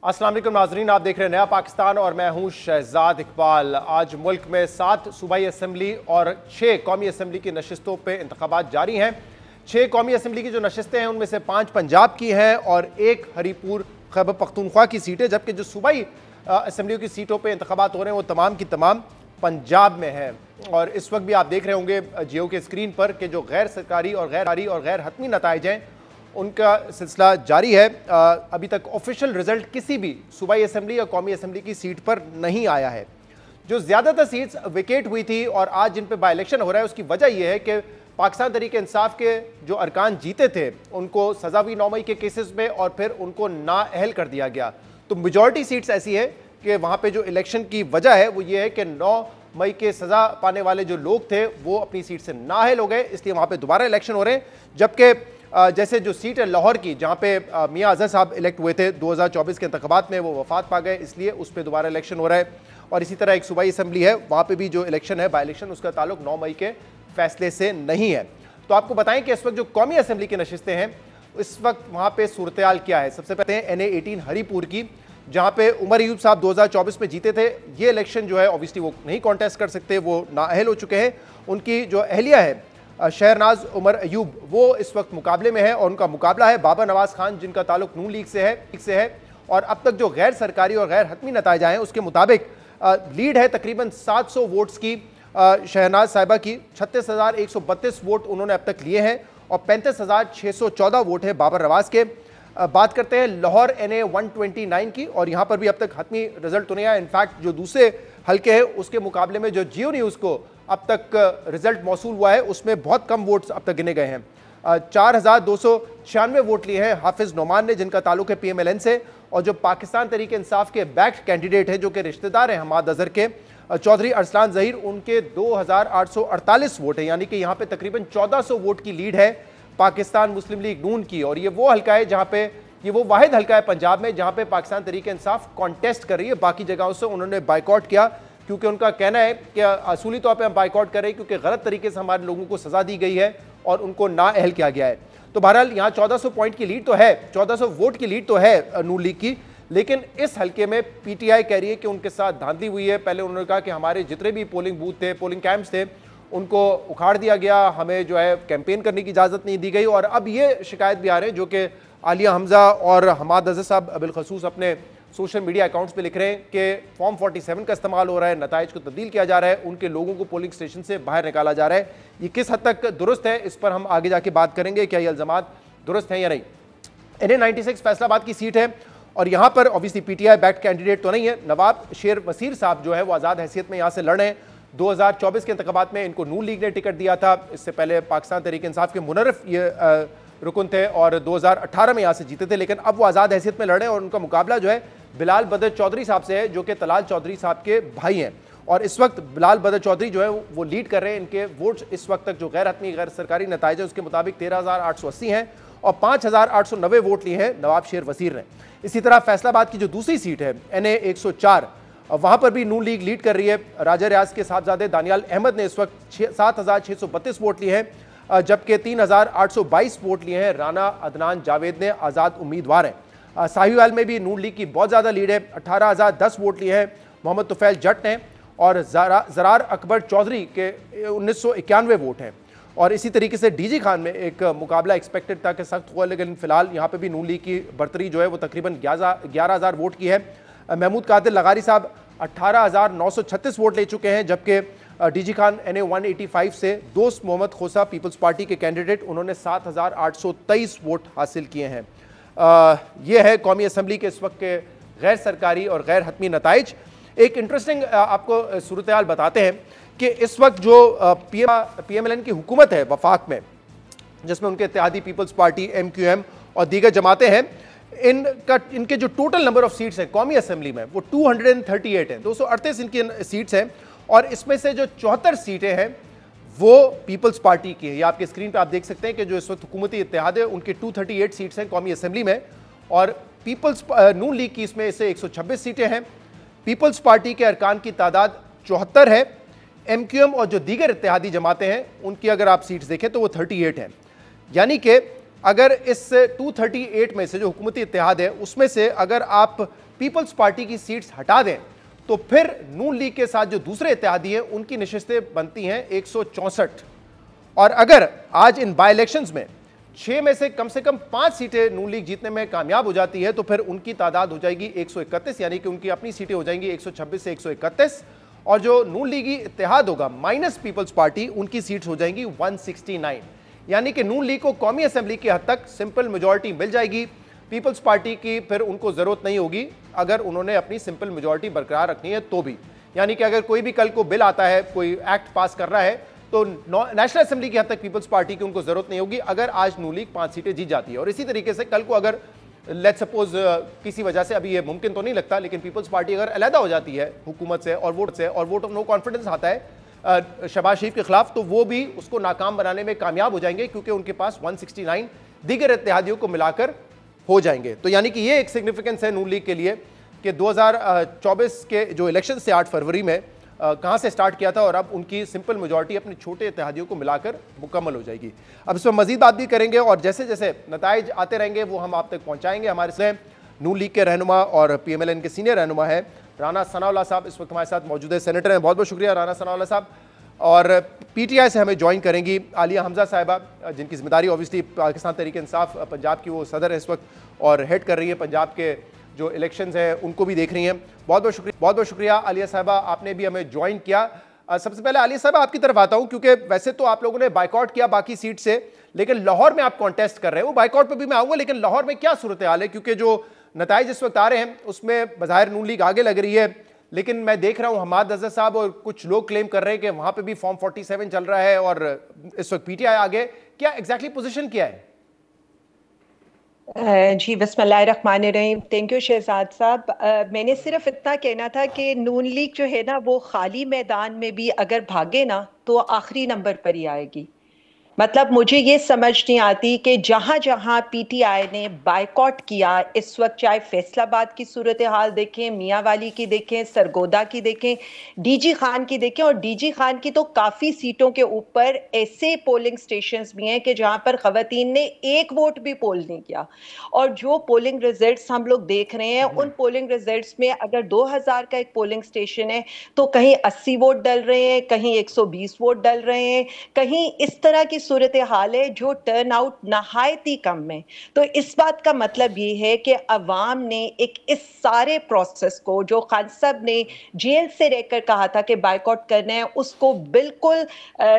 अस्सलाम वालेकुम नाजरीन, आप देख रहे हैं नया पाकिस्तान और मैं हूं शहजाद इकबाल। आज मुल्क में 7 सूबाई असम्बली और 6 कौमी असम्बली की नशिस्तों पर इंतखाबात जारी हैं। 6 कौमी असम्बली की जो नशिस्तें हैं उनमें से 5 पंजाब की हैं और 1 हरीपुर खैबर पख्तूनख्वा की सीट है, जबकि जो सूबाई असम्बलियों की सीटों पर इंतखाबात हो रहे हैं वो तमाम की तमाम पंजाब में हैं। और इस वक्त भी आप देख रहे होंगे जियो के स्क्रीन पर कि जो गैर सरकारी और गैर हतमी नताइज हैं उनका सिलसिला जारी है। अभी तक ऑफिशियल रिजल्ट किसी भी सूबाई असम्बली या कौमी असम्बली की सीट पर नहीं आया है। जो ज़्यादातर सीट्स विकेट हुई थी और आज जिन पे बाई इलेक्शन हो रहा है उसकी वजह यह है कि पाकिस्तान तहरीक इंसाफ के जो अरकान जीते थे उनको सजा हुई 9 मई के केसेस में और फिर उनको नाअहल कर दिया गया। तो मेजॉरिटी सीट्स ऐसी है कि वहाँ पर जो इलेक्शन की वजह है वो ये है कि 9 मई के सजा पाने वाले जो लोग थे वो अपनी सीट से नाअहल हो गए, इसलिए वहाँ पर दोबारा इलेक्शन हो रहे हैं। जबकि जैसे जो सीट है लाहौर की, जहाँ पे मियां अजहर साहब इलेक्ट हुए थे 2024 के इंतखाबात में, वो वफात पा गए, इसलिए उस पर दोबारा इलेक्शन हो रहा है। और इसी तरह एक सूबाई असम्बली है, वहाँ पे भी जो इलेक्शन है बाई इलेक्शन, उसका ताल्लुक 9 मई के फैसले से नहीं है। तो आपको बताएं कि इस वक्त जो कौमी असम्बली की नशिस्तें हैं इस वक्त वहाँ पर सूरत हाल क्या है। सबसे पहले हैं NA-18 हरीपुर की, जहाँ पे उमर अयूब साहब 2024 में जीते थे। ये इलेक्शन जो है ऑब्वियसली वो नहीं कॉन्टेस्ट कर सकते, वो नाअहल हो चुके हैं। उनकी जो अहलिया है शहरनाज उमर अयूब, वो इस वक्त मुकाबले में है और उनका मुकाबला है बाबर नवाज खान, जिनका ताल्लुक नून लीग से है। और अब तक जो गैर सरकारी और गैर हतमी नताइज आए हैं उसके मुताबिक लीड है तकरीबन 700 वोट्स की शहरनाज साहिबा की। 36,132 वोट उन्होंने अब तक लिए हैं और 35,614 वोट है बाबर नवाज के। बात करते हैं लाहौर NA-129 की, और यहाँ पर भी अब तक हतमी रिजल्ट तो नहीं आया। इनफैक्ट जो दूसरे हल्के हैं उसके मुकाबले में जो जियो न्यूज़ को अब तक रिजल्ट मौसूल हुआ है उसमें बहुत कम वोट्स अब तक गिने गए हैं। 4,296 वोट लिए हैं हाफिज नोमान ने, जिनका ताल्लुक है PMLN से। और जो पाकिस्तान तहरीक इंसाफ के बैक्ड कैंडिडेट हैं जो कि रिश्तेदार हैं हमाद अजहर के, चौधरी अरसलान जहीर, उनके 2,848 वोट हैं, यानी कि यहाँ पे तकरीबन 1400 वोट की लीड है पाकिस्तान मुस्लिम लीग नून की। और ये वो हल्का है जहाँ पे, ये वो वाहिद हल्का है पंजाब में जहाँ पे पाकिस्तान तहरीक इंसाफ कॉन्टेस्ट कर रही है। बाकी जगहों से उन्होंने बाइकआउट किया क्योंकि उनका कहना है कि असूली तौर पे हम बाइकआउट कर रहे हैं क्योंकि गलत तरीके से हमारे लोगों को सजा दी गई है और उनको नाअहल किया गया है। तो बहरहाल यहाँ 1400 पॉइंट की लीड तो है, 1400 वोट की लीड तो है नून लीग की, लेकिन इस हल्के में PTI कह रही है कि उनके साथ धांधली हुई है। पहले उन्होंने कहा कि हमारे जितने भी पोलिंग बूथ थे, पोलिंग कैंप्स थे, उनको उखाड़ दिया गया, हमें जो है कैंपेन करने की इजाज़त नहीं दी गई। और अब ये शिकायत भी आ रहे हैं जो कि आलिया हमजा और हमाद अजहर साहब बिलखसूस अपने सोशल मीडिया अकाउंट्स पे लिख रहे हैं कि फॉर्म 47 का इस्तेमाल हो रहा है, नताइज को तब्दील किया जा रहा है, उनके लोगों को पोलिंग स्टेशन से बाहर निकाला जा रहा है। ये किस हद तक दुरुस्त है इस पर हम आगे जाके बात करेंगे, क्या ये इल्ज़ामात दुरुस्त हैं या नहीं। NA-96 फैसलाबाद की सीट है और यहाँ पर ऑब्वियसली PTI बैक्ड कैंडिडेट तो नहीं है। नवाब शेर वसीर साहब जो है वो आज़ाद हैसियत में यहाँ से लड़ रहे हैं। 2024 के इंतखाबात में इनको नून लीग ने टिकट दिया था, इससे पहले पाकिस्तान तहरीक इंसाफ के मुनर्रफ ये रुकन थे और 2018 में यहाँ से जीते थे, लेकिन अब वो आज़ाद हैसियत में लड़े और उनका मुकाबला जो है बिलाल बदर चौधरी साहब से है जो कि तलाल चौधरी साहब के भाई हैं। और इस वक्त बिलाल बदर चौधरी जो है वो लीड कर रहे हैं। इनके वोट्स इस वक्त तक जो गैर हतमी गैर सरकारी नताइज है उसके मुताबिक 13,880 हैं और 5,890 वोट लिए हैं नवाब शेर वसीर ने। इसी तरह फैसलाबाद की जो दूसरी सीट है NA-104, वहाँ पर भी नून लीग लीड कर रही है। राजा रियाज के साहबजादे दानियाल अहमद ने इस वक्त 7,632 वोट लिए हैं, जबकि 3,822 वोट लिए हैं राना अदनान जावेद ने, आज़ाद उम्मीदवार हैं। साहिवाल में भी नून लीग की बहुत ज़्यादा लीड है, 18,010 वोट लिए हैं मोहम्मद तुफैल जट ने और ज़रार अकबर चौधरी के 1991 वोट हैं। और इसी तरीके से DG खान में एक मुकाबला एक्सपेक्टेड था कि सख्त हुआ, लेकिन फिलहाल यहाँ पे भी नून लीग की बर्तरी जो है वो तकरीबन 11,000 वोट की है। महमूद कादिर लगारी साहब 18,936 वोट ले चुके हैं, जबकि DG खान NA-185 से दोस्त मोहम्मद खोसा पीपल्स पार्टी के कैंडिडेट, उन्होंने 7,823 वोट हासिल किए हैं। ये है कौमी असम्बली के इस वक्त के गैर सरकारी और गैर हतमी नताइज। एक इंटरेस्टिंग आपको सूरत हाल बताते हैं कि इस वक्त जो PMLN की हुकूमत है वफाक में, जिसमें उनके इत्तेहादी पीपल्स पार्टी, MQM और दीगर जमातें हैं, इनके जो टोटल नंबर ऑफ सीट्स हैं कौमी असम्बली में वो 238 हैं, 238 इनकी सीट्स हैं। और इसमें से जो 74 सीटें हैं वो पीपल्स पार्टी की है। ये आपके स्क्रीन पे आप देख सकते हैं कि जो इस वक्त हुकूमती इत्तेहाद है उनकी 238 सीट्स हैं कौमी असम्बली में, और पीपल्स नून लीग की इसमें से 126 सीटें हैं। पीपल्स पार्टी के अरकान की तादाद 74 है। MQM और जो दीगर इत्तेहादी जमातें हैं उनकी अगर आप सीट्स देखें तो वो 38 हैं। यानी कि अगर इस 238 में से जो हुकूमती इत्तेहाद है उसमें से अगर आप पीपल्स पार्टी की सीट्स हटा दें तो फिर नून लीग के साथ जो दूसरे इत्तेहादी हैं उनकी नशिस्तें बनती हैं 164। और अगर आज इन बाई इलेक्शंस में 6 में से कम 5 सीटें नून लीग जीतने में कामयाब हो जाती है तो फिर उनकी तादाद हो जाएगी 131, यानी कि उनकी अपनी सीटें हो जाएंगी 126 से 131, और जो नून लीगी इत्तेहाद होगा माइनस पीपल्स पार्टी उनकी सीट्स हो जाएंगी 169। यानी कि नून लीग को कौमी असेंबली की हद तक सिंपल मेजॉरिटी मिल जाएगी। पीपल्स पार्टी की फिर उनको जरूरत नहीं होगी अगर उन्होंने अपनी सिंपल मेजॉरिटी बरकरार रखनी है तो भी। यानी कि अगर कोई भी कल को बिल आता है, कोई एक्ट पास कर रहा है, तो नेशनल असेंबली की हद तक पीपल्स पार्टी की उनको जरूरत नहीं होगी अगर आज नून लीग 5 सीटें जीत जाती है। और इसी तरीके से कल को अगर लेट्स सपोज किसी वजह से, अभी ये मुमकिन तो नहीं लगता, लेकिन पीपल्स पार्टी अगर अलहदा हो जाती है हुकूमत से और वोट ऑफ नो कॉन्फिडेंस आता है शहबाज शरीफ के खिलाफ, तो वो भी उसको नाकाम बनाने में कामयाब हो जाएंगे क्योंकि उनके पास 169 दीगर इत्तेहादियों को मिलाकर हो जाएंगे। तो यानी कि ये एक सिग्निफिकेंस है नून लीग के लिए कि 2024 के जो इलेक्शन से 8 फरवरी में कहां से स्टार्ट किया था और अब उनकी सिंपल मेजॉरिटी अपने छोटे इत्तेहादियों को मिलाकर मुकम्मल हो जाएगी। अब इस पर मजीद बात भी करेंगे और जैसे जैसे नताइज आते रहेंगे वो हम आप तक पहुंचाएंगे। हमारे से नून लीग के रहनुमा और PMLN के सीनियर रहनुमा है राना सनाउल्लाह साहब इस वक्त हमारे साथ मौजूद है, सेनेटर हैं। बहुत बहुत शुक्रिया राना सनाउल्लाह साहब। और PTI से हमें ज्वाइन करेंगी आलिया हमजा साहिबा, जिनकी जिम्मेदारी ऑब्वियसली पाकिस्तान तहरीक इंसाफ पंजाब की, वो सदर है इस वक्त और हेड कर रही है पंजाब के जो इलेक्शंस हैं उनको भी देख रही हैं। बहुत बहुत शुक्रिया आलिया साहिबा, आपने भी हमें ज्वाइन किया। सबसे पहले आलिया साहिबा आपकी तरफ आता हूं क्योंकि वैसे तो आप लोगों ने बाइकआउट किया बाकी सीट से, लेकिन लाहौर में आप कॉन्टेस्ट कर रहे हैं। वो बाइकआउट पे भी मैं आऊंगा, लेकिन लाहौर में क्या सूरत हाल है? क्योंकि जो नताइज इस वक्त आ रहे हैं उसमें बज़ाहिर नून लीग आगे लग रही है, लेकिन मैं देख रहा हूं हमाद अजहर साहब और कुछ लोग क्लेम कर रहे हैं कि वहां पे भी फॉर्म 47 चल रहा है और इस वक्त PTI आगे। क्या एग्जैक्टली पोजीशन क्या है? जी बिस्मिल्लाहिर्रहमानिर्रहीम। थैंक यू शहजाद साहब। मैंने सिर्फ इतना कहना था कि नून लीग जो है ना वो खाली मैदान में भी अगर भागे ना तो आखिरी नंबर पर ही आएगी। मतलब मुझे ये समझ नहीं आती कि जहां जहां PTI ने बायकॉट किया इस वक्त, चाहे फैसलाबाद की सूरत हाल देखें, मियांवाली की देखें, सरगोदा की देखें, DG खान की देखें, और DG खान की तो काफ़ी सीटों के ऊपर ऐसे पोलिंग स्टेशंस भी हैं कि जहां पर ख़वातीन ने एक वोट भी पोल नहीं किया। और जो पोलिंग रिजल्ट्स हम लोग देख रहे हैं उन पोलिंग रिजल्ट्स में अगर 2000 का एक पोलिंग स्टेशन है तो कहीं 80 वोट डल रहे हैं, कहीं 120 वोट डल रहे हैं, कहीं इस तरह की सूरत हाल है जो टर्न आउट नहायत ही कम है। तो इस बात का मतलब ये है कि अवाम ने एक इस सारे प्रोसेस को जो खान साहब ने जेल से रहकर कहा था कि बायकॉट करना है, उसको बिल्कुल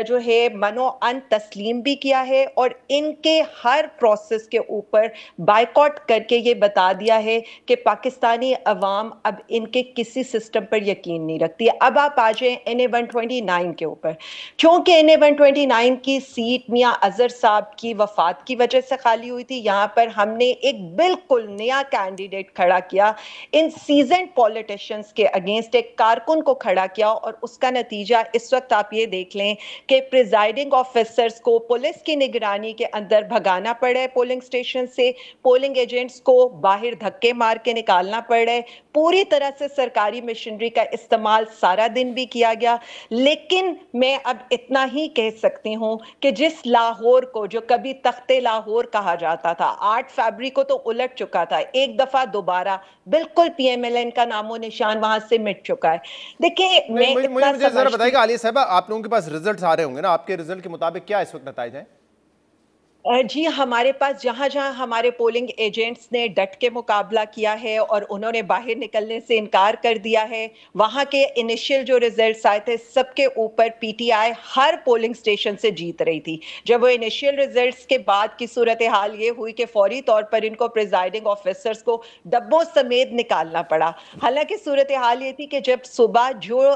जो है मनो अन तस्लीम भी किया है और इनके हर प्रोसेस के ऊपर बायकॉट करके ये बता दिया है कि पाकिस्तानी अवाम अब इनके किसी सिस्टम पर यकीन नहीं रखती है। अब आप आ जाए NA 129 के ऊपर, क्योंकि NA 129 की सीट मियां अजहर साहब की वफात की वजह से खाली हुई थी, यहां पर हमने एक बिल्कुल नया कैंडिडेट खड़ा किया, इन सीजन्ड पॉलिटिशियंस के अगेंस्ट एक कारकुन को खड़ा किया, और उसका नतीजा इस वक्त आप ये देख लें कि प्रिजाइडिंग ऑफिसर्स को पुलिस की निगरानी के अंदर भगाना पड़ा है पोलिंग स्टेशन से, पोलिंग एजेंट्स को बाहर धक्के मार के निकालना पड़ा है, पूरी तरह से सरकारी मशीनरी का इस्तेमाल सारा दिन भी किया गया। लेकिन मैं अब इतना ही कह सकती हूं कि जिस लाहौर को जो कभी तख्ते लाहौर कहा जाता था 8 फरवरी को तो उलट चुका था, एक दफा दोबारा बिल्कुल PMLN का नामो निशान वहां से मिट चुका है। देखिए मुझे जरा बताइएगा आलिया साहबा, आप लोगों के पास रिजल्ट्स आ रहे होंगे ना, आपके रिजल्ट के मुताबिक क्या इस वक्त नतीजे हैं? जी हमारे पास जहां जहां हमारे पोलिंग एजेंट्स ने डट के मुकाबला किया है और उन्होंने बाहर निकलने से इनकार कर दिया है, वहां के इनिशियल जो रिजल्ट्स आए थे सबके ऊपर PTI हर पोलिंग स्टेशन से जीत रही थी। जब वो इनिशियल रिजल्ट्स के बाद की सूरत हाल ये हुई कि फौरी तौर पर इनको प्रिजाइडिंग ऑफिसर्स को डब्बों समेत निकालना पड़ा। हालांकि सूरत हाल ये थी कि जब सुबह जो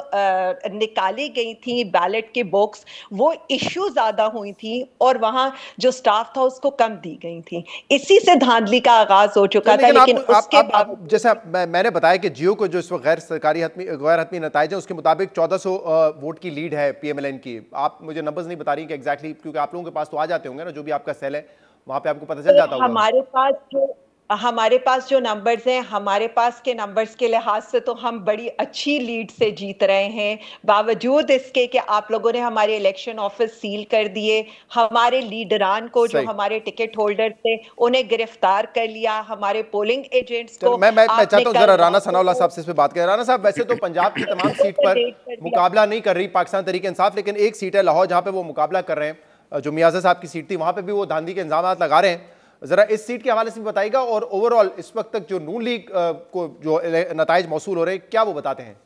निकाली गई थी बैलेट की बॉक्स वो इश्यू ज्यादा हुई थी और वहां जो स्टाफ था उसको कम दी गई थी, इसी से धांधली का आगाज हो चुका था। लेकिन उसके बाद जैसा मैंने बताया कि जियो को जो इस वक्त गैर हतमी नताइज है उसके मुताबिक 1400 वोट की लीड है PMLN की। आप मुझे नंबर्स नहीं बता रही कि एग्जैक्टली, क्योंकि आप लोगों के पास तो आ जाते होंगे ना, जो भी आपका सेल है वहां पे आपको पता चल जाता होगा। हमारे पास जो नंबर्स हैं, हमारे पास के नंबर्स के लिहाज से तो हम बड़ी अच्छी लीड से जीत रहे हैं, बावजूद इसके कि आप लोगों ने हमारे इलेक्शन ऑफिस सील कर दिए, हमारे लीडरान को, जो सही। हमारे टिकट होल्डर थे, उन्हें गिरफ्तार कर लिया, हमारे पोलिंग एजेंट्स चलो को मैं आपने चाहता हूँ कल जरा राना रातों सनाउल्लाह को साहब से इस पे बात करें। राना साहब, वैसे तो पंजाब की तमाम सीट पर रेड कर दिया। मुकाबला नहीं कर रही पाकिस्तान तरीके इंसाफ, लेकिन एक सीट है लाहौर जहां पे वो मुकाबला कर रहे हैं, जो मियाजा साहब की सीट थी, वहां पे भी वो धांधली के इंजाम लगा रहे हैं। जरा इस सीट के हवाले से भी बताइएगा, और ओवरऑल इस वक्त तक जो नून लीग को जो नताइज मौसूल हो रहे हैं, क्या वो बताते हैं?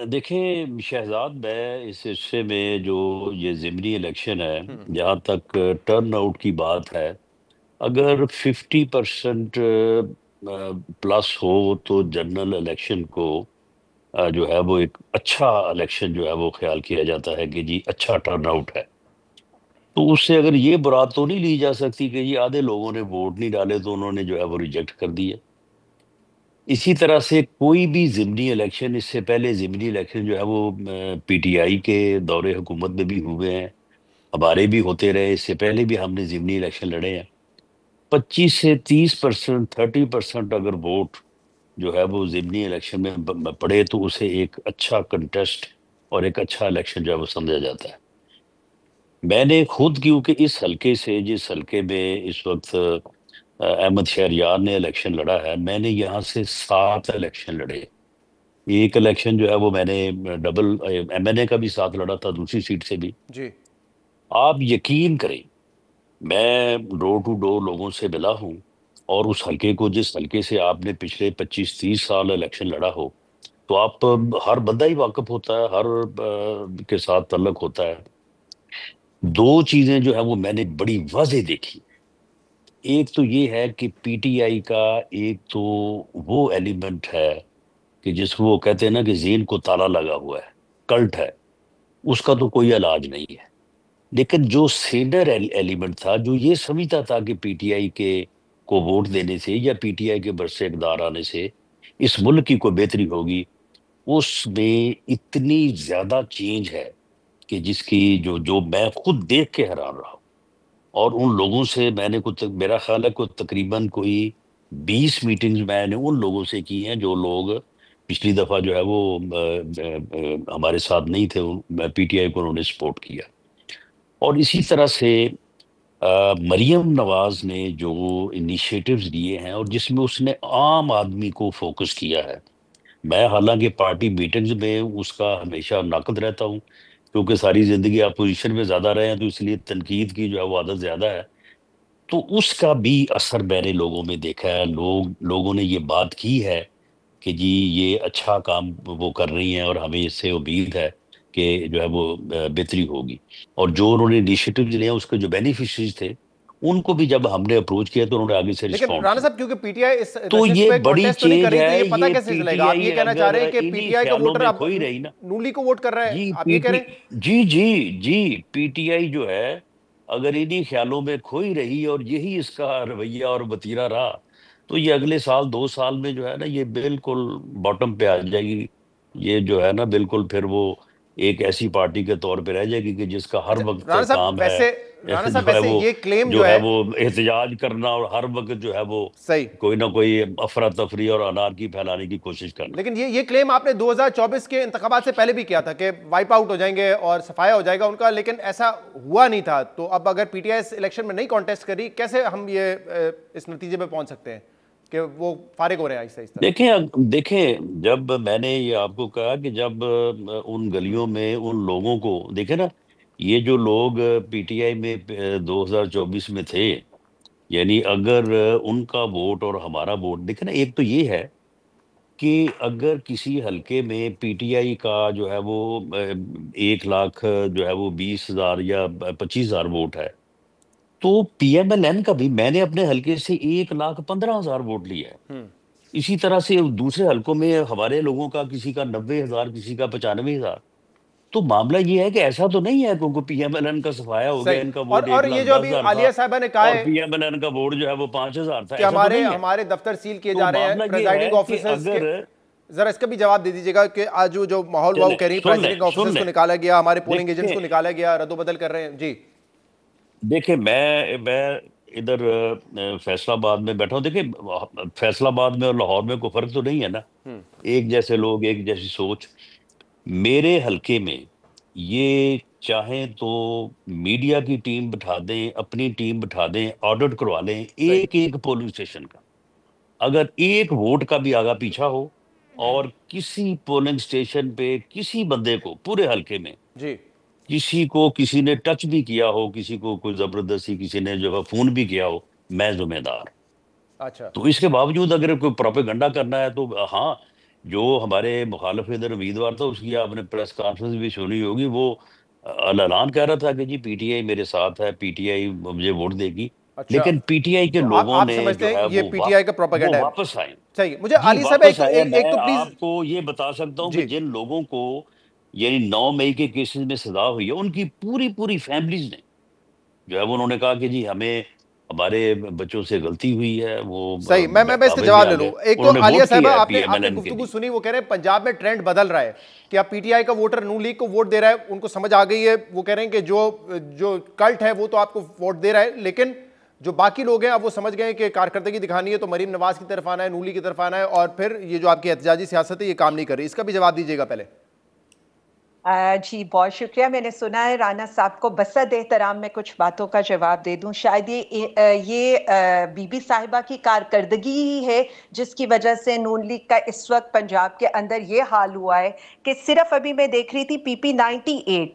देखें शहजाद, मैं इस हिस्से में जो ये ज़िमनी इलेक्शन हम्म। है, जहाँ तक टर्न आउट की बात है, अगर 50% प्लस हो तो जनरल इलेक्शन को जो है वो एक अच्छा इलेक्शन जो है वो ख्याल किया जाता है कि जी अच्छा टर्न आउट है। तो उससे अगर ये बुरात तो नहीं ली जा सकती कि जी आधे लोगों ने वोट नहीं डाले तो उन्होंने जो है वो रिजेक्ट कर दिए। इसी तरह से कोई भी ज़िमनी इलेक्शन, इससे पहले ज़िमनी इलेक्शन जो है वो पीटीआई के दौरे हुकूमत में भी हुए हैं, हमारे भी होते रहे, इससे पहले भी हमने ज़िमनी इलेक्शन लड़े हैं। 25 से 30%, 30% अगर वोट जो है वो ज़िमनी इलेक्शन में पड़े तो उसे एक अच्छा कंटेस्ट और एक अच्छा इलेक्शन जो है वो समझा जाता है। मैंने खुद, क्योंकि इस हल्के से, जिस हल्के में इस वक्त अहमद शहरयार ने इलेक्शन लड़ा है, मैंने यहाँ से 7 इलेक्शन लड़े। एक इलेक्शन जो है वो मैंने डबल एमएनए का भी साथ लड़ा था, दूसरी सीट से भी। जी। आप यकीन करें, मैं डोर टू डोर लोगों से मिला हूं, और उस हल्के को, जिस हल्के से आपने पिछले 25-30 साल इलेक्शन लड़ा हो, तो आप हर बंदा ही वाकिफ होता है, हर के साथ तल्लक होता है। दो चीजें जो है वो मैंने बड़ी वाज़ेह देखी। एक तो ये है कि पीटीआई का एक तो वो एलिमेंट है कि जिसको वो कहते हैं ना कि जेन को ताला लगा हुआ है, कल्ट है, उसका तो कोई इलाज नहीं है। लेकिन जो सेडर एलिमेंट था, जो ये समझता था कि पीटीआई के को वोट देने से या पीटीआई के बरसे इक़्तिदार आने से इस मुल्क की कोई बेहतरी होगी, उसमें इतनी ज्यादा चेंज है कि जिसकी जो जो मैं खुद देख के हैरान रहा हूं। और उन लोगों से मैंने कुछ, मेरा ख्याल है कुछ तकरीबन कोई 20 मीटिंग्स मैंने उन लोगों से की हैं जो लोग पिछली दफा जो है वो हमारे साथ नहीं थे, पीटीआई को उन्होंने सपोर्ट किया। और इसी तरह से मरियम नवाज ने जो इनिशिएटिव्स दिए हैं और जिसमें उसने आम आदमी को फोकस किया है, मैं हालांकि पार्टी मीटिंग्स में उसका हमेशा नाकद रहता हूँ, क्योंकि सारी जिंदगी अपोजिशन में ज्यादा रहे हैं, तो इसलिए तनकीद की जो है वो आदत ज्यादा है। तो उसका भी असर मैंने लोगों में देखा है, लोगों ने ये बात की है कि जी ये अच्छा काम वो कर रही हैं और हमें इससे उम्मीद है कि जो है वो बेहतरी होगी। और जो उन्होंने इनिशिएटिव लिए उसके जो बेनिफिशरीज थे, उनको भी जब हमने अप्रोच किया तो उन्होंने आगे से लेकिन रिस्पॉन्ड राना किया। साहब, क्योंकि पीटीआई इस तो नशिस्त ये पे बड़ी कॉन्टेस्ट तो नहीं कर चेंज रही, तो ये है, पता ये कैसे चलेगा? आप पीटीआई ये कहना चाह अगर रहे हैं कि इन्हीं पीटीआई का ख्यालों वोटर में अब खोई रही ना। नून लीग को वोट कर रहा है, जी आप ये कह रहे पीटी हैं? जी जी जी पीटीआई जो है, अगर इन्हीं ख्यालों में खोई रही और यही इसका रवैया और वतीरा रहा, तो ये अगले साल 2 साल में जो है ना, ये बिल्कुल बॉटम पे आ जाएगी। ये जो है ना बिल्कुल फिर वो एक ऐसी पार्टी के तौर पे रह जाएगी कि जिसका हर अच्छा वक्त राणा साहब, काम है वैसे राणा साहब जो है वैसे वो ये क्लेम जो जो है है वो एहतजाज करना, और हर वक्त जो है वो सही, कोई ना कोई अफरा तफरी और अनारकी फैलाने की कोशिश करना। लेकिन ये क्लेम आपने 2024 के इंतखाबात से पहले भी किया था कि वाइप आउट हो जाएंगे और सफाया हो जाएगा उनका, लेकिन ऐसा हुआ नहीं था। तो अब अगर पीटीआई इस इलेक्शन में नहीं कॉन्टेस्ट करी, कैसे हम ये इस नतीजे पे पहुंच सकते हैं कि वो फारिग हो रहे हैं आहिस्ता आहिस्ता? देखें देखें, जब मैंने ये आपको कहा कि जब उन गलियों में उन लोगों को देखे ना, ये जो लोग पीटीआई में 2024 में थे, यानी अगर उनका वोट और हमारा वोट देखे ना, एक तो ये है कि अगर किसी हलके में पीटीआई का जो है वो 1 लाख जो है वो 20,000 या 25,000 वोट है, तो पीएमएलएन का भी मैंने अपने हलके से 1,15,000 वोट लिया है। इसी तरह से दूसरे हलकों में हमारे लोगों का, किसी का 90,000, किसी का 95,000। तो मामला ये है कि ऐसा तो नहीं है क्योंकि पीएमएलएन का सफाया हो सही। गया, इनका वोट एक और लाख ये जो दस अभी हजार था आलिया साहबा ने कहा और है पीएमएलएन का वोट जो है वो 5,000 था, कि ऐसा तो हमारे नहीं है। हमारे दफ्तर सील किए तो जा रहे हैं मामला ये प्रेजाइडिंग है कि ऑफिसर्स के, अगर जरा इसका भी जवाब दे दीजिएगा कि आज जो माहौल हुआ, वो चले कह रही है सुन प्रेसिडेंट लें सुन ऑफिसर्स को लें निकाला गया, हमारे पोलिंग एजेंट्स देखें को निकाला गया, रद्दोबदल कर रहे हैं जी। देखें मैं इधर फैसलाबाद में बैठा हूँ। देखिए, फैसलाबाद में और लाहौर में कोई फर्क तो नहीं है ना, एक जैसे लोग, एक जैसी सोच। मेरे हलके में ये चाहें तो मीडिया की टीम बिठा दें, अपनी टीम बिठा दें, ऑडिट करवा लें एक एक पोलिंग स्टेशन का। अगर एक वोट का भी आगा पीछा हो और किसी पोलिंग स्टेशन पे किसी बंदे को पूरे हलके में जी किसी को किसी ने टच भी किया हो, किसी को कोई जबरदस्ती किसी ने जो है फोन भी किया हो, मैं जिम्मेदार। अच्छा तो इसके बावजूद अगर कोई प्रोपेगेंडा करना है तो हाँ, जो हमारे मुखालिफ इधर उम्मीदवार था उसकी आपने प्रेस कॉन्फ्रेंस भी सुनी होगी, वो ऐलान कह रहा था कि जी पीटीआई मेरे साथ है, पीटीआई मुझे वोट देगी। अच्छा। लेकिन पीटीआई के तो लोगों आप ने समझते जो हैं है ये पीटीआई का वो प्रोपेगेंडा है? वापस आए। सही। मुझे जी आली साहब वापस आए। एक मैं तो प्लीज। आपको ये बता सकता हूँ कि जी जिन लोगों को यानी 9 मई के केसेस में सजा हुई है, उनकी पूरी पूरी फैमिलीज ने जो है वो उन्होंने कहा कि जी हमें हमारे बच्चों से गलती हुई है, वो सही। मैं इसका बहकावे में जवाब आ ले लूं। गए, एक तो उन्होंने आलिया वोट साहबा, किया है आपने आपने पीएमएलएन के गुफ्तगू लिए। सुनी, वो कह रहे हैं पंजाब में ट्रेंड बदल रहा है कि अब पीटीआई का वोटर नून लीग को वोट दे रहा है, उनको समझ आ गई है। वो कह रहे हैं कि जो जो कल्ट है वो तो आपको वोट दे रहा है, लेकिन जो बाकी लोग हैं अब वो समझ गए हैं कि कारकर्दगी दिखानी है तो मरीम नवाज की तरफ आना है, नून लीग की तरफ आना है, और फिर ये जो आपकी एहतजाजी सियासत है ये काम नहीं कर रही। इसका भी जवाब दीजिएगा पहले। जी बहुत शुक्रिया। मैंने सुना है राना साहब को, बसद एहतराम में कुछ बातों का जवाब दे दूं। शायद ये बीबी साहिबा की कारकर्दगी ही है जिसकी वजह से नून लीग का इस वक्त पंजाब के अंदर ये हाल हुआ है कि सिर्फ अभी मैं देख रही थी पीपी 98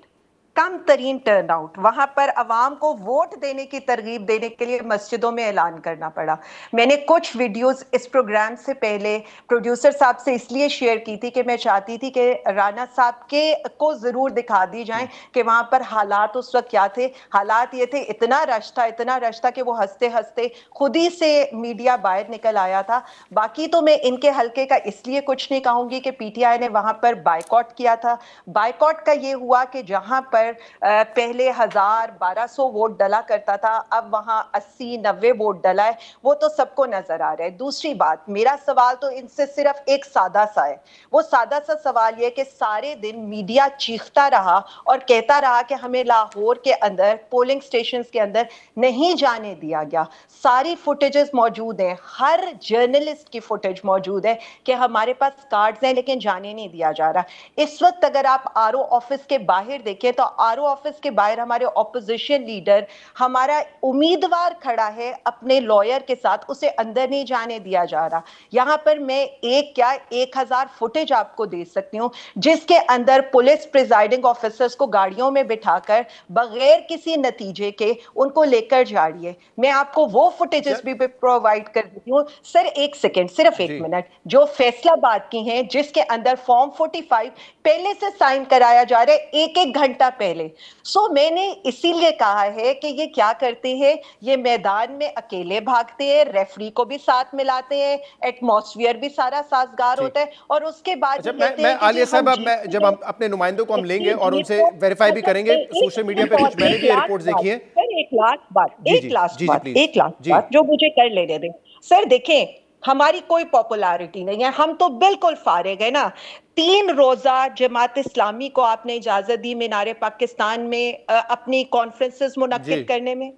कम तरीन टर्न आउट, वहां पर अवाम को वोट देने की तरगीब देने के लिए मस्जिदों में ऐलान करना पड़ा। मैंने कुछ वीडियोस इस प्रोग्राम से पहले प्रोड्यूसर साहब से इसलिए शेयर की थी कि मैं चाहती थी कि राना साहब के को जरूर दिखा दी जाए कि वहां पर हालात उस वक्त क्या थे। हालात ये थे, इतना रश था कि वो हंसते हंसते खुद ही से मीडिया बाहर निकल आया था। बाकी तो मैं इनके हल्के का इसलिए कुछ नहीं कहूंगी कि पीटीआई ने वहां पर बायकॉट किया था। बायकॉट का ये हुआ कि जहां पर पहले 1000-1200 वोट डला करता था, अब वहां 80-90 वोट डला है, वो तो सबको नजर आ रहा है। दूसरी बात, मेरा सवाल तो इनसे सिर्फ एक सादा सा है। वो सादा सा सवाल ये कि सारे दिन मीडिया चीखता रहा और कहता रहा कि हमें लाहौर के अंदर पोलिंग स्टेशंस के अंदर नहीं जाने दिया गया। सारी फुटेजेस मौजूद हैं, हर जर्नलिस्ट की फुटेज मौजूद है कि हमारे पास कार्ड्स हैं लेकिन जाने नहीं दिया जा रहा। इस वक्त अगर आप आरओ ऑफिस के बाहर देखें तो आरओ ऑफिस के बाहर हमारे ऑपोजिशन लीडर, हमारा उम्मीदवार खड़ा है अपने लॉयर के साथ, उसे अंदर नहीं जाने दिया जा रहा। यहां पर मैं एक क्या 1000 फुटेज आपको दे सकती हूं जिसके अंदर पुलिस प्रिजाइडिंग ऑफिसर्स को गाड़ियों में बिठाकर बगैर किसी नतीजे के उनको लेकर जा रही है। मैं आपको वो फुटेजेस भी प्रोवाइड कर देती हूँ। सर एक सेकेंड, सिर्फ एक मिनट, जो फैसलाबाद की हैं जिसके अंदर फॉर्म 45 पहले से साइन कराया जा रहा है एक एक घंटा पहले। सो मैंने इसीलिए कहा है कि ये क्या करते हैं, ये मैदान में अकेले भागते हैं, रेफरी को भी साथ मिलाते हैं, एटमॉस्फेयर भी सारा साजगार होता है, और उसके बाद अच्छा, मैं आलिया साहब, अब मैं जब हम अपने नुमाइंदों को हम लेंगे और उनसे वेरीफाई भी करेंगे, सोशल मीडिया पे कुछ मैंने भी ये रिपोर्ट्स देखी हैं। एक लास्ट बात जो मुझे कर लेने दें। सर देखें, हमारी कोई पॉपुलैरिटी नहीं है, हम तो बिल्कुल फारिग है ना। 3 रोजा जमात इस्लामी को आपने इजाजत दी मीनारे पाकिस्तान में अपनी कॉन्फ्रेंसेस मुनक्किद करने में।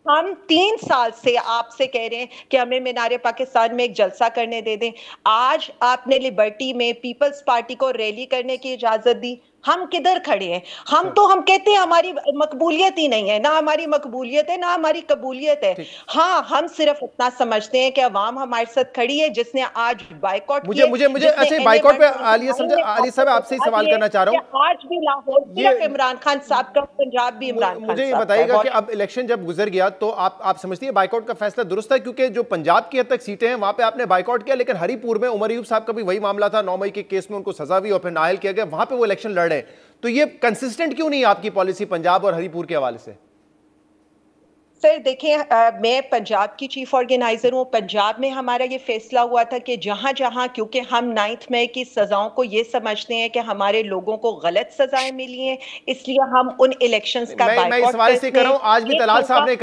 हम 3 साल से आपसे कह रहे हैं कि हमें मीनारे पाकिस्तान में एक जलसा करने दे दें। आज आपने लिबर्टी में पीपल्स पार्टी को रैली करने की इजाजत दी। हम किधर खड़े हैं? हम कहते हैं हमारी मकबूलियत ही नहीं है, ना हमारी मकबूलियत है ना हमारी कबूलियत है। हाँ, हम सिर्फ इतना समझते हैं कि अवाम हमारे साथ खड़ी है जिसने आज बाइकॉट मुझे मुझे मुझे अच्छा, बाइकॉट पे आलिया साहब आपसे ही सवाल करना चाह रहा हूँ। आज भी लाहौर सिर्फ इमरान खान साहब का, पंजाब भी इमरान खान। मुझे ये बताइएगा कि अब इलेक्शन जब गुजर गया तो आप समझती है बाइकआउट का फैसला दुरुस्त है? क्योंकि जो पंजाब की हद तक सीटें हैं वहां पे आपने बाइकआउट किया, लेकिन हरीपुर में उमर अयूब साहब का भी वही मामला था, 9 मई के केस में उनको सजा भी और फिर नाअहल किया गया, वहां पे वो इलेक्शन लड़ रहे। तो ये कंसिस्टेंट क्यों नहीं है आपकी पॉलिसी पंजाब और हरीपुर के हवाले से? सर देखें, मैं पंजाब की चीफ ऑर्गेनाइजर हूँ। पंजाब में हमारा ये फैसला हुआ था कि जहां जहां, क्योंकि हम 9 मई की सजाओं को ये समझते हैं कि हमारे लोगों को गलत सजाएं मिली हैं, इसलिए हम उन इलेक्शंस का मैं इस सवाल से कर रहा हूं। आज भी तलाल साहब ने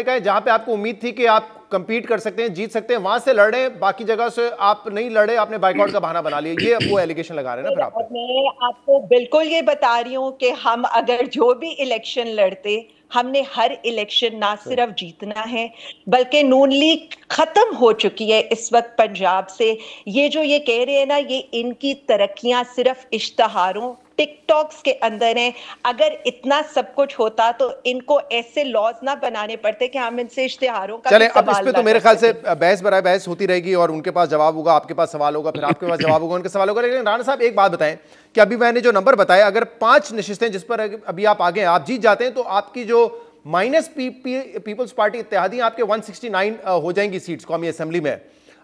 कहा है जहां पे आपको उम्मीद थी कि आप कंपीट कर सकते हैं, जीत सकते हैं, वहां से लड़े, बाकी जगह से आप नहीं लड़े, आपने बाइकआउट का बहाना बना लिया। ये वो एलिगेशन लगा रहे हैं ना फिर आप? मैं आपको बिल्कुल ये बता रही हूँ कि हम अगर जो भी इलेक्शन लड़ते हमने हर इलेक्शन ना सिर्फ जीतना है बल्कि नून लीग खत्म हो चुकी है इस वक्त पंजाब से। ये जो ये कह रहे हैं ना, ये इनकी तरक्कियां सिर्फ इश्तहारों टिकटॉक्स के अंदर हैं। अगर इतना सब कुछ होता तो इनको ऐसे लॉज ना बनाने पड़ते कि हम इनसे इश्तिहारों का चलें, भी अब इस सवाल पे ना तो मेरे कर ख्याल से सकें। बहस बराए बहस होती रहेगी और उनके पास जवाब होगा, आपके पास सवाल होगा, फिर आपके पास जवाब होगा, उनके सवाल होगा। लेकिन राणा साहब एक बात बताएं कि अभी मैंने जो नंबर बताया, अगर 5 नशिस्तें जिस पर अभी आप आगे हैं, आप जीत जाते हैं तो आपकी जो माइनस पीपल्स पार्टी इत्तेहादी आपके 169 हो जाएंगी सीट्स कौमी असेंबली में।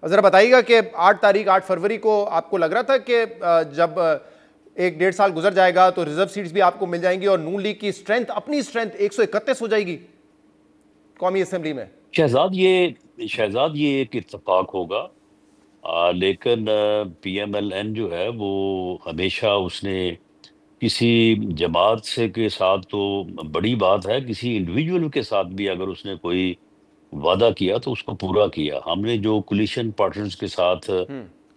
जरा बताइएगा कि 8 फरवरी को आपको लग रहा था कि जब 1-1.5 साल गुजर जाएगा तो रिजर्व सीट्स भी आपको मिल जाएंगी और नून लीग की स्ट्रेंथ, अपनी स्ट्रेंथ 131 हो जाएगी कौमी असेंबली में? शहजाद ये एक इत्तेफाक होगा। लेकिन पीएमएलएन जो है वो हमेशा उसने किसी जमात से के साथ तो बड़ी बात है, किसी इंडिविजुअल के साथ भी अगर उसने कोई वादा किया तो उसको पूरा किया। हमने जो कोलिशन पार्टनर्स के साथ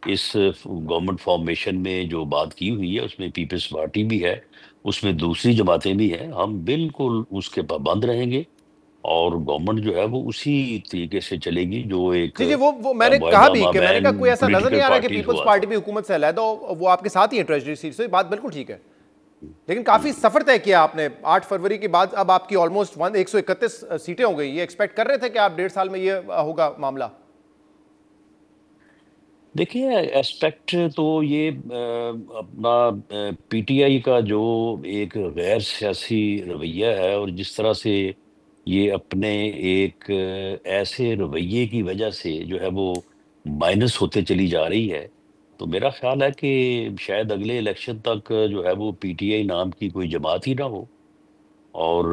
इस गवर्नमेंट फॉर्मेशन में जो बात की हुई है उसमें पीपल्स पार्टी भी है, उसमें दूसरी जमातें भी हैं। हम बिल्कुल उसके पाबंद रहेंगे और गवर्नमेंट जो है वो उसी तरीके से चलेगी जो एक जी जी, वो मैंने कहा मुआहदा भी कि मैंने कहा माबैन कोई ऐसा नजर पॉलिटिकल नहीं आ रहा कि पार्टीज पीपल्स हुआ पार्टी था। भी हुकूमत से अलहदा हो, वो आपके साथ ही है ट्रेजरी सीट से, ये बात बिल्कुल ठीक है। लेकिन काफी सफर तय किया आपने 8 फरवरी के बाद, अब आपकी ऑलमोस्ट 131 सीटें हो गई। ये एक्सपेक्ट कर रहे थे कि आप 1.5 साल में ये होगा मामला? देखिए, एस्पेक्ट तो ये अपना पीटीआई का जो एक गैर सियासी रवैया है और जिस तरह से ये अपने एक ऐसे रवैये की वजह से जो है वो माइनस होते चली जा रही है, तो मेरा ख्याल है कि शायद अगले इलेक्शन तक जो है वो पीटीआई नाम की कोई जमात ही ना हो। और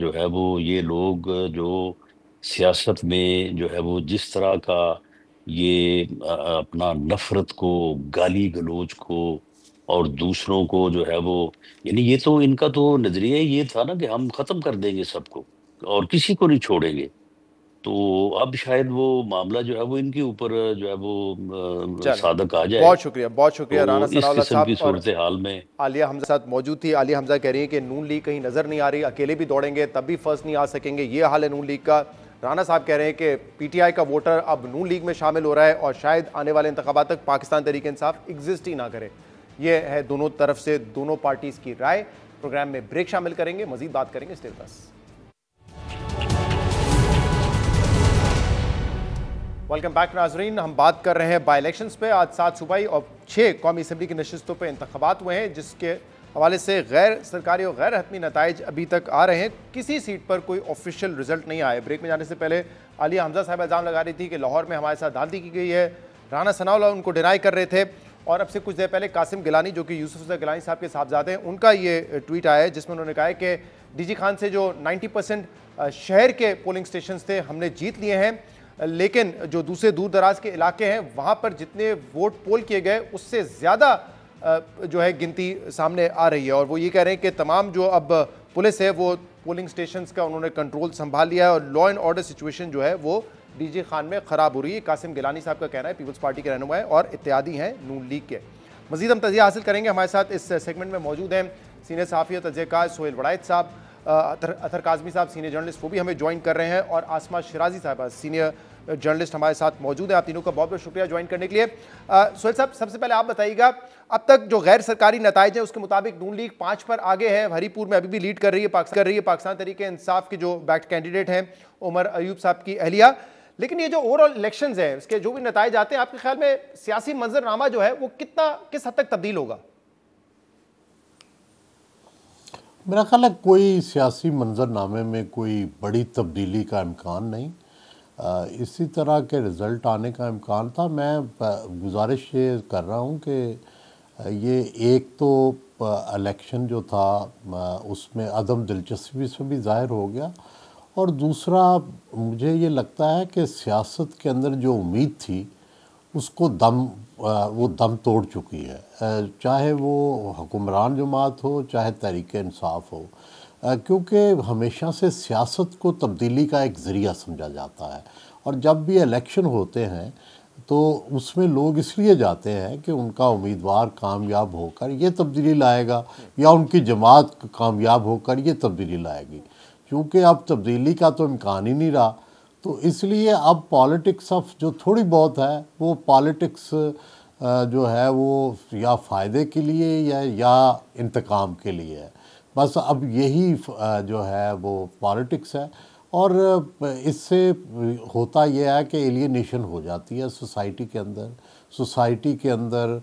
जो है वो ये लोग जो सियासत में जो है वो जिस तरह का ये अपना नफरत को, गाली गलौज को और दूसरों को जो है वो, यानी ये तो इनका तो नजरिया ही ये था ना कि हम खत्म कर देंगे सबको और किसी को नहीं छोड़ेंगे। तो अब शायद वो मामला जो है वो इनके ऊपर जो है वो चलें, सादक आ जाए। बहुत शुक्रिया राना तो इस सनाउल्लाह किस्म की साहब। और सूरत हाल में आलिया हमजा साथ मौजूद थी। आलिया हमजा कह रही है कि नून लीग कहीं नजर नहीं आ रही, अकेले भी दौड़ेंगे तब भी फर्स्ट नहीं आ सकेंगे, ये हाल है नून लीग का। राना साहब कह रहे हैं कि पीटीआई का वोटर अब नून लीग में शामिल हो रहा है और शायद आने वाले इंतखाबात तक पाकिस्तान तहरीक इंसाफ एग्जिस्ट ही ना करे। ये है दोनों तरफ से दोनों पार्टीज की राय। प्रोग्राम में ब्रेक शामिल करेंगे, मजीद बात करेंगे, stay with us. Welcome back नाजरीन, हम बात कर रहे हैं बाई इलेक्शंस पे। आज 7 सूबाई और 6 कौमी असम्बली की नशिस्तों पे इंतखाबात हुए हैं, जिसके हवाले से गैर सरकारी और गैर हतमी नताइज अभी तक आ रहे हैं। किसी सीट पर कोई ऑफिशियल रिजल्ट नहीं आए। ब्रेक में जाने से पहले आलिया हमजा साहब इल्ज़ाम लगा रही थी कि लाहौर में हमारे साथ धांधली की गई है। राना सनाउल्लाह उनको डिनाई कर रहे थे। और अब से कुछ देर पहले कासिम गिलानी, जो कि यूसुफ गिलानी साहब के साहबजादे हैं, उनका ये ट्वीट आया है जिसमें उन्होंने कहा है कि डीजी खान से जो 90% शहर के पोलिंग स्टेशन थे हमने जीत लिए हैं, लेकिन जो दूसरे दूर दराज के इलाके हैं वहाँ पर जितने वोट पोल किए गए उससे ज़्यादा जो है गिनती सामने आ रही है। और वो ये कह रहे हैं कि तमाम जो अब पुलिस है वो पोलिंग स्टेशंस का उन्होंने कंट्रोल संभाल लिया है और लॉ एंड ऑर्डर सिचुएशन जो है वो डीजी खान में ख़राब हो रही है। कासिम गिलानी साहब का कहना है, पीपल्स पार्टी के रहनुमा है और इत्तेहादी हैं नून लीग के। मज़ीद हम तजिया हासिल करेंगे। हमारे साथ इस सेगमेंट में मौजूद हैं सीनियर सहाफ़ी और तजियाकार सोहेल वड़ायत साहब, अतर काज़मी साहब सीनियर जर्नलिस्ट, वो भी हमें ज्वाइन कर रहे हैं, और आसमा शिराजी साहब सीनियर जर्नलिस्ट हमारे साथ मौजूद है। आप तीनों का बहुत बहुत शुक्रिया ज्वाइन करने के लिए। सोहेल साहब, सबसे पहले आप बताइएगा, अब तक जो गैर सरकारी नताइज हैं उसके मुताबिक नून लीग 5 पर आगे है, हरीपुर में अभी भी लीड कर रही है पाकिस्तान तहरीक इंसाफ के जो बैक्ड कैंडिडेट हैं उमर अयूब साहब की अहलिया। लेकिन ये जो ओवरऑल इलेक्शंस हैं इसके जो भी नताइज आते हैं, आपके ख्याल में सियासी मंजरनामा जो है वो किस हद तक तब्दील होगा? मेरा ख्याल है कोई सियासी मंजरनामे में कोई बड़ी तब्दीली का इम्कान नहीं। इसी तरह के रिज़ल्ट आने का इम्कान था। मैं गुजारिश ये कर रहा हूँ कि ये एक तो इलेक्शन जो था उसमें अदम दिलचस्पी से भी ज़ाहिर हो गया, और दूसरा मुझे ये लगता है कि सियासत के अंदर जो उम्मीद थी उसको वो दम तोड़ चुकी है, चाहे वो हुक्मरान जमात हो चाहे तहरीक इंसाफ हो, क्योंकि हमेशा से सियासत को तब्दीली का एक ज़रिया समझा जाता है। और जब भी इलेक्शन होते हैं तो उसमें लोग इसलिए जाते हैं कि उनका उम्मीदवार कामयाब होकर ये तब्दीली लाएगा या उनकी जमात कामयाब होकर ये तब्दीली लाएगी। क्योंकि अब तब्दीली का तो इम्कान ही नहीं रहा, तो इसलिए अब पॉलिटिक्स ऑफ जो थोड़ी बहुत है वो पॉलिटिक्स जो है वो या फ़ायदे के लिए या इंतकाम के लिए है। बस अब यही जो है वो पॉलिटिक्स है, और इससे होता यह है कि एलियनेशन हो जाती है सोसाइटी के अंदर। सोसाइटी के अंदर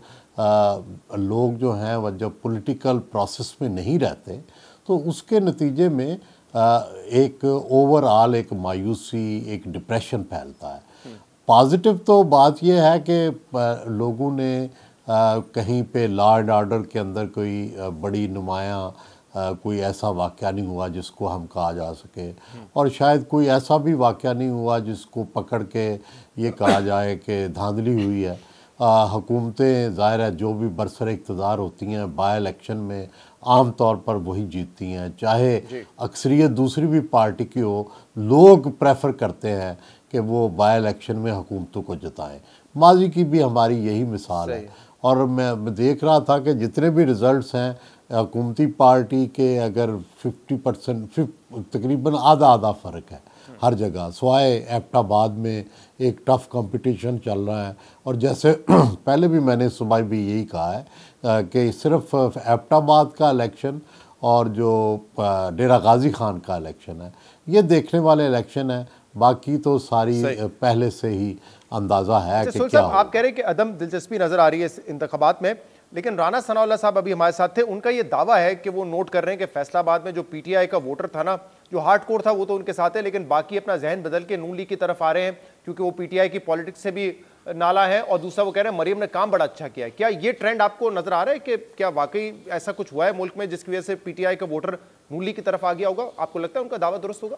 लोग जो हैं वह जब पॉलिटिकल प्रोसेस में नहीं रहते तो उसके नतीजे में एक ओवरऑल एक मायूसी, एक डिप्रेशन फैलता है। पॉजिटिव तो बात यह है कि लोगों ने कहीं पे लॉ एंड ऑर्डर के अंदर कोई बड़ी नुमायाँ कोई ऐसा वाक़या नहीं हुआ जिसको हम कहा जा सके, और शायद कोई ऐसा भी वाक़या नहीं हुआ जिसको पकड़ के ये कहा जाए कि धांधली हुई है। हुकूमतें ज़ाहिर है जो भी बरसर इक़्तिदार होती हैं बाय इलेक्शन में आम तौर पर वही जीतती हैं, चाहे अक्सरियत दूसरी भी पार्टी की हो। लोग प्रेफर करते हैं कि वो बाय इलेक्शन में हुकूमतों को जिताएं। माजी की भी हमारी यही मिसाल है, और मैं देख रहा था कि जितने भी रिज़ल्ट्स हैं हुकूमती पार्टी के अगर 50% तकरीबन आधा आधा फ़र्क है हर जगह, स्वाय एबटाबाद में एक टफ़ कंपटीशन चल रहा है। और जैसे पहले भी मैंने सुबह भी यही कहा है कि सिर्फ एबटाबाद का इलेक्शन और जो डेरा गाजी खान का इलेक्शन है ये देखने वाले इलेक्शन है, बाकी तो सारी पहले से ही अंदाज़ा है कि क्या आप कह रहे हैं कि अदम दिलचस्पी नज़र आ रही है इस इंतखाबात में, लेकिन राना सनाउल्लाह साहब अभी हमारे साथ थे, उनका ये दावा है कि वो नोट कर रहे हैं कि फैसलाबाद में जो पीटीआई का वोटर था ना, जो हार्डकोर था वो तो उनके साथ है, लेकिन बाकी अपना जहन बदल के नून लीग की तरफ आ रहे हैं क्योंकि वो पीटीआई की पॉलिटिक्स से भी नाला है, और दूसरा वो कह रहे हैं मरियम ने काम बड़ा अच्छा किया है। क्या ये ट्रेंड आपको नजर आ रहा है कि क्या वाकई ऐसा कुछ हुआ है मुल्क में जिसकी वजह से पीटीआई का वोटर नून लीग की तरफ आ गया होगा? आपको लगता है उनका दावा दुरुस्त होगा?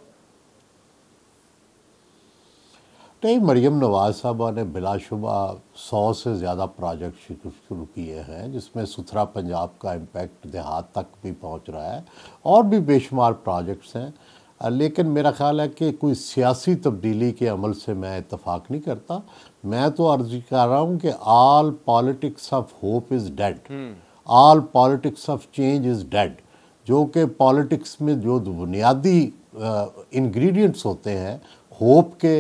नहीं, मरियम नवाज़ साहबा ने बिलाशुबा 100 से ज़्यादा प्रोजेक्ट शुरू किए हैं, जिसमें सुथरा पंजाब का इम्पैक्ट देहात तक भी पहुंच रहा है, और भी बेशुमार प्रोजेक्ट्स हैं। लेकिन मेरा ख़्याल है कि कोई सियासी तब्दीली के अमल से मैं इत्तफाक नहीं करता। मैं तो अर्ज़ कर रहा हूँ कि all politics of hope is dead, all politics of change is dead. जो कि पॉलिटिक्स में जो बुनियादी इंग्रेडिएंट्स होते हैं होप के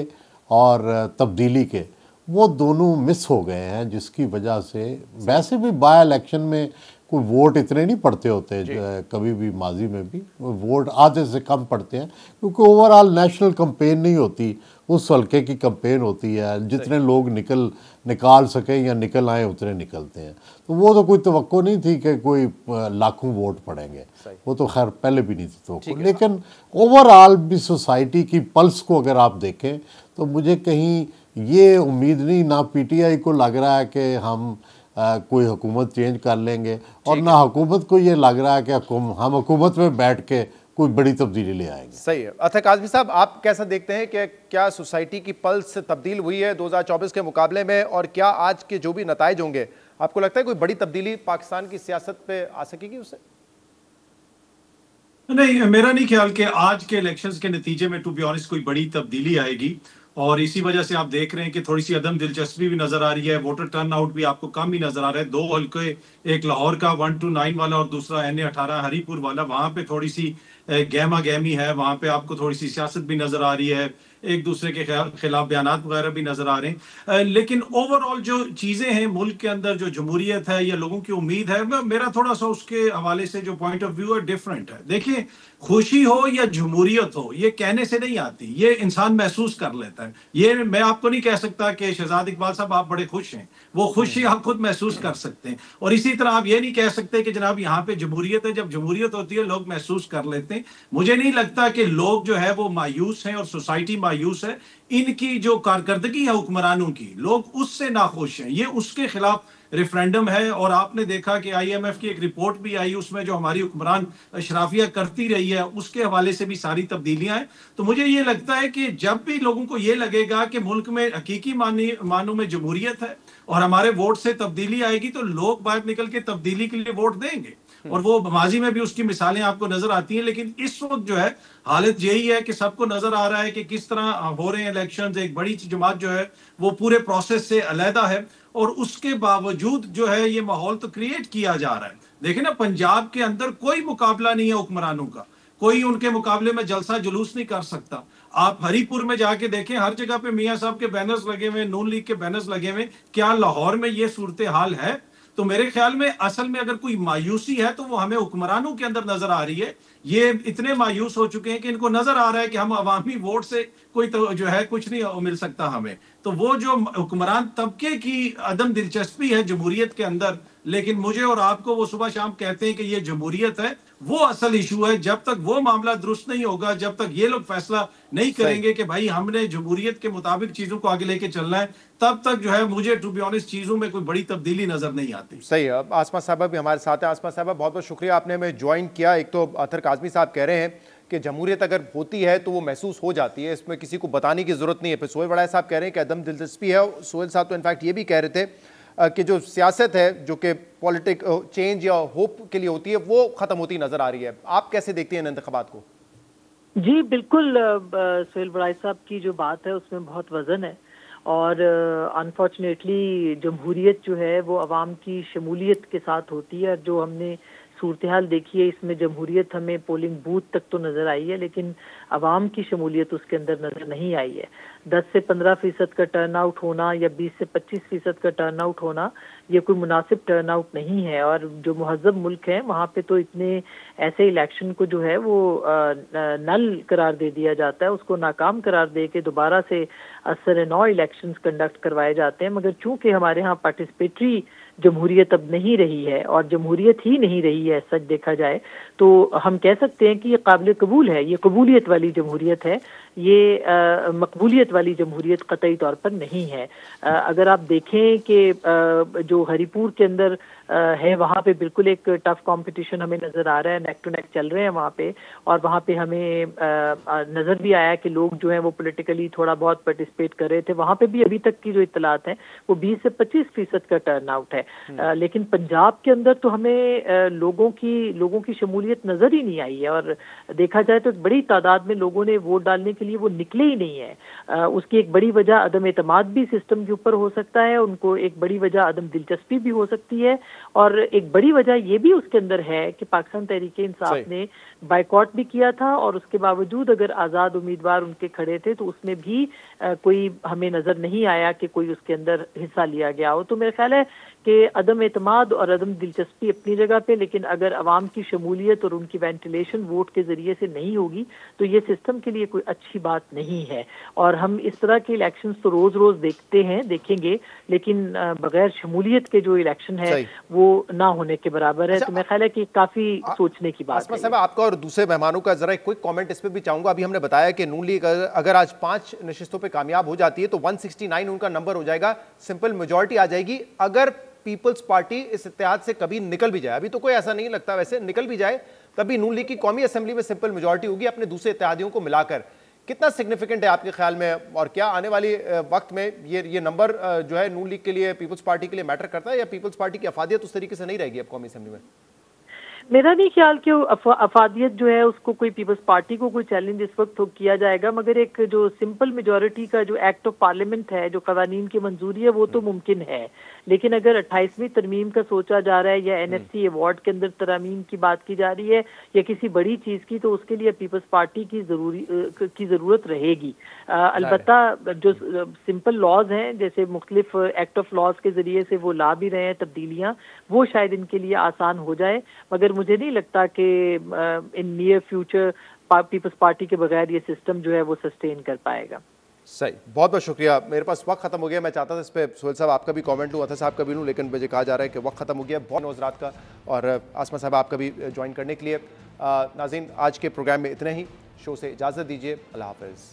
और तब्दीली के, वो दोनों मिस हो गए हैं, जिसकी वजह से वैसे भी बाय इलेक्शन में कोई वोट इतने नहीं पड़ते होते, कभी भी माजी में भी वोट आधे से कम पड़ते हैं, क्योंकि ओवरऑल नेशनल कैंपेन नहीं होती, उस हल्के की कैंपेन होती है। जितने लोग निकाल सकें या निकल आए उतने निकलते हैं, तो वो तो कोई तवक्को नहीं थी कि कोई लाखों वोट पड़ेंगे, वो तो खैर पहले भी नहीं थी तवक्को। लेकिन ओवरऑल भी सोसाइटी की पल्स को अगर आप देखें तो मुझे कहीं ये उम्मीद नहीं, ना पीटीआई को लग रहा है कि हम कोई हुकूमत चेंज कर लेंगे, और ना हुकूमत को ये लग रहा है कि हम हुकूमत में बैठ के कोई बड़ी तब्दीली ले आएंगे। सही है। अच्छा काज़मी साहब, आप कैसा देखते हैं कि क्या सोसाइटी की पल्स तब्दील हुई है 2024 के मुकाबले में, और क्या आज के जो भी नताइज होंगे आपको लगता है कोई बड़ी तब्दीली पाकिस्तान की सियासत पे आ सकेगी उससे? नहीं, मेरा नहीं ख्याल कि आज के इलेक्शंस के नतीजे में टू बी ऑनेस्ट कोई बड़ी तब्दीली आएगी, और इसी वजह से आप देख रहे हैं कि थोड़ी सी अदम दिलचस्पी भी नजर आ रही है। वोटर टर्नआउट भी आपको कम ही नजर आ रहा है। 2 हल्के, एक लाहौर का 1 to 9 वाला और दूसरा NA-18 हरीपुर वाला, वहां पे थोड़ी सी गहमा गहमी है, वहां पे आपको थोड़ी सी सियासत भी नजर आ रही है, एक दूसरे के खिलाफ बयानात वगैरह भी नजर आ रहे हैं। लेकिन ओवरऑल जो चीजें हैं मुल्क के अंदर, जो जमहूरियत है या लोगों की उम्मीद है, मेरा थोड़ा सा उसके हवाले से जो पॉइंट ऑफ व्यू है डिफरेंट है। देखिए, खुशी हो या जमहूरियत हो, ये कहने से नहीं आती, ये इंसान महसूस कर लेता है। ये मैं आपको नहीं कह सकता कि शहजाद इकबाल साहब आप बड़े खुश हैं, वो खुशी आप खुद महसूस कर सकते हैं। और इसी तरह आप ये नहीं कह सकते कि जनाब यहाँ पे जमहूरियत है, जब जमहूरियत होती है लोग महसूस कर लेते हैं। मुझे नहीं लगता कि लोग जो है वो मायूस हैं और सोसाइटी मायूस है। इनकी जो कारकर्दगी है हुक्मरानों की, लोग उससे नाखुश हैं, ये उसके खिलाफ रेफरेंडम है। और आपने देखा कि IMF की एक रिपोर्ट भी आई, उसमें जो हमारी हुक्मरान अशराफिया करती रही है उसके हवाले से भी सारी तब्दीलियां हैं। तो मुझे ये लगता है कि जब भी लोगों को ये लगेगा कि मुल्क में हकीकी मानों में जमहूरियत है और हमारे वोट से तब्दीली आएगी, तो लोग बाहर निकल के तब्दीली के लिए वोट देंगे। और वो माजी में भी उसकी मिसालें आपको नजर आती हैं। लेकिन इस वक्त जो है हालत यही है कि सबको नजर आ रहा है कि किस तरह हो रहे हैं इलेक्शंस। एक बड़ी जमात जो है वो पूरे प्रोसेस से अलहदा है, और उसके बावजूद जो है ये माहौल तो क्रिएट किया जा रहा है। देखिए ना, पंजाब के अंदर कोई मुकाबला नहीं है हुक्मरानों का, कोई उनके मुकाबले में जलसा जुलूस नहीं कर सकता। आप हरीपुर में जाके देखें, हर जगह पे मियां साहब के बैनर्स लगे हुए, नून लीग के बैनर्स लगे हुए। क्या लाहौर में ये सूरत हाल है? तो मेरे ख्याल में असल में अगर कोई मायूसी है तो वो हमें हुक्मरानों के अंदर नजर आ रही है। ये इतने मायूस हो चुके हैं कि इनको नजर आ रहा है कि हम अवामी वोट से कोई तो जो है कुछ नहीं मिल सकता हमें। तो वो जो हुक्मरान तबके की अदम दिलचस्पी है जमहूरियत के अंदर, लेकिन मुझे और आपको वो सुबह शाम कहते हैं कि ये जमहूरियत है, वो असल इशू है। जब तक वो मामला दुरुस्त नहीं होगा, जब तक ये लोग फैसला नहीं करेंगे कि भाई हमने जमहूरियत के मुताबिक चीजों को आगे लेके चलना है, तब तक जो है मुझे टू बी ऑनेस्ट चीजों में कोई बड़ी तब्दीली नजर नहीं आती। सही है। आसमा साहब भी हमारे साथ हैं। आसमा साहब बहुत बहुत शुक्रिया, आपने हमें ज्वाइन किया। एक तो अतर काजमी साहब कह रहे हैं कि जमहूरियत अगर होती है तो वो महसूस हो जाती है, इसमें किसी को बताने की जरूरत नहीं है। फिर सोहेल वड़ाई साहब कह रहे हैं कि अदम दिलचस्पी है। सोहेल साहब तो इनफैक्ट ये भी कह रहे थे कि जो सियासत है जो कि पॉलिटिक चेंज या होप के लिए होती है वो ख़त्म होती नज़र आ रही है। आप कैसे देखते हैं इन इंतखाबात को? जी बिल्कुल, सोहेल वड़ाई साहब की जो बात है उसमें बहुत वजन है, और अनफॉर्चुनेटली जमहूरियत जो है वो अवाम की शमूलियत के साथ होती है। जो हमने सूरत हाल देखी है इसमें जमहूरियत हमें पोलिंग बूथ तक तो नज़र आई है, लेकिन अवाम की शमूलियत उसके अंदर नज़र नहीं आई है। 10 से 15% का टर्न आउट होना या 20 से 25% का टर्न आउट होना ये कोई मुनासिब टर्न आउट नहीं है। और जो मुहज़्ज़ब मुल्क है वहाँ पे तो इतने ऐसे इलेक्शन को जो है वो नल करार दे दिया जाता है, उसको नाकाम करार दे के दोबारा से असर नौ इलेक्शंस कंडक्ट करवाए जाते हैं। मगर चूंकि हमारे यहाँ पार्टिसिपेटरी जमहूरियत अब नहीं रही है, और जमहूरियत ही नहीं रही है सच देखा जाए, तो हम कह सकते हैं कि ये काबिल कबूल है, ये कबूलियत वाली जमहूरियत है, ये मकबूलियत वाली जमहूरियत कतई तौर पर नहीं है। अगर आप देखें कि जो हरीपुर के अंदर है वहाँ पे बिल्कुल एक टफ कंपटीशन हमें नज़र आ रहा है, नेक टू नेक चल रहे हैं वहाँ पे, और वहाँ पे हमें नज़र भी आया कि लोग जो हैं वो पॉलिटिकली थोड़ा बहुत पार्टिसिपेट कर रहे थे। वहाँ पे भी अभी तक की जो इत्तलात हैं वो 20 से 25% का टर्न आउट है। लेकिन पंजाब के अंदर तो हमें लोगों की शमूलियत नज़र ही नहीं आई है, और देखा जाए तो बड़ी तादाद में लोगों ने वोट डालने के लिए वो निकले ही नहीं है। उसकी एक बड़ी वजह अदम एतमाद भी सिस्टम के ऊपर हो सकता है, उनको एक बड़ी वजह अदम दिलचस्पी भी हो सकती है, और एक बड़ी वजह ये भी उसके अंदर है कि पाकिस्तान तहरीक-ए-इंसाफ ने बाइकॉट भी किया था, और उसके बावजूद अगर आज़ाद उम्मीदवार उनके खड़े थे तो उसमें भी कोई हमें नज़र नहीं आया कि कोई उसके अंदर हिस्सा लिया गया हो। तो मेरा ख्याल है कि अदम एतमाद और अदम दिलचस्पी अपनी जगह पे, लेकिन अगर अवाम की शमूलियत और उनकी वेंटिलेशन वोट के जरिए से नहीं होगी तो ये सिस्टम के लिए कोई अच्छी बात नहीं है। और हम इस तरह के इलेक्शंस तो रोज रोज देखेंगे, लेकिन बगैर शमूलियत के जो इलेक्शन है वो ना होने के बराबर है। तो मेरा ख्याल है कि काफी सोचने की बात है। साहब, आपका और दूसरे मेहमानों का जरा एक क्विक कमेंट इस पे भी चाहूंगा। अभी हमने बताया कि नून लीग अगर आज 5 नशिस्तों पे कामयाब हो जाती है तो 169 उनका नंबर हो जाएगा, सिंपल मेजॉरिटी आ जाएगी। अगर पीपल्स पार्टी इस इत्तेहाद से कभी निकल भी जाए, अभी तो कोई ऐसा नहीं लगता, वैसे निकल भी जाए, तभी नून लीग की कौमी असेंबली में सिंपल मेजॉरिटी होगी अपने दूसरे इत्तेहादियों को मिलाकर। कितना सिग्निफिकेंट है आपके ख्याल में, और क्या आने वाली वक्त में ये नंबर जो है नून लीग के लिए, पीपल्स पार्टी के लिए मैटर करता है, या पीपल्स पार्टी की अफादियत उस तरीके से नहीं रहेगी अब कौमी असेंबली में? मेरा नहीं ख्याल कि अफादियत जो है उसको कोई पीपल्स पार्टी को कोई चैलेंज इस वक्त किया जाएगा, मगर एक जो सिंपल मेजॉरिटी का जो एक्ट ऑफ पार्लियामेंट है, जो कवानीन की मंजूरी है, वो तो मुमकिन है। लेकिन अगर 28वीं तरमीम का सोचा जा रहा है, या एनएससी अवार्ड के अंदर तरमीम की बात की जा रही है, या किसी बड़ी चीज की, तो उसके लिए पीपल्स पार्टी की जरूरत रहेगी। अलबत्ता जो सिंपल लॉज हैं, जैसे मुख्तलिफ एक्ट ऑफ लॉज के जरिए से वो ला भी रहे हैं तब्दीलियां, वो शायद इनके लिए आसान हो जाए, मगर मुझे नहीं लगता कि in near future Peoples Party के बगैर ये सिस्टम जो है वो सस्टेन कर पाएगा। सही, बहुत बहुत शुक्रिया। मेरे पास वक्त खत्म हो गया, मैं चाहता था इस पे सोहेल साहब आपका भी कमेंट लूँ, अतर साहब का भी लूँ, लेकिन मुझे कहा जा रहा है कि वक्त खत्म हो गया। बहुत नौजरात का और आसमा साहब आपका भी ज्वाइन करने के लिए। नाज़रीन, आज के प्रोग्राम में इतना ही। शो से इजाज़त दीजिए, अल्लाह हाफ़िज़।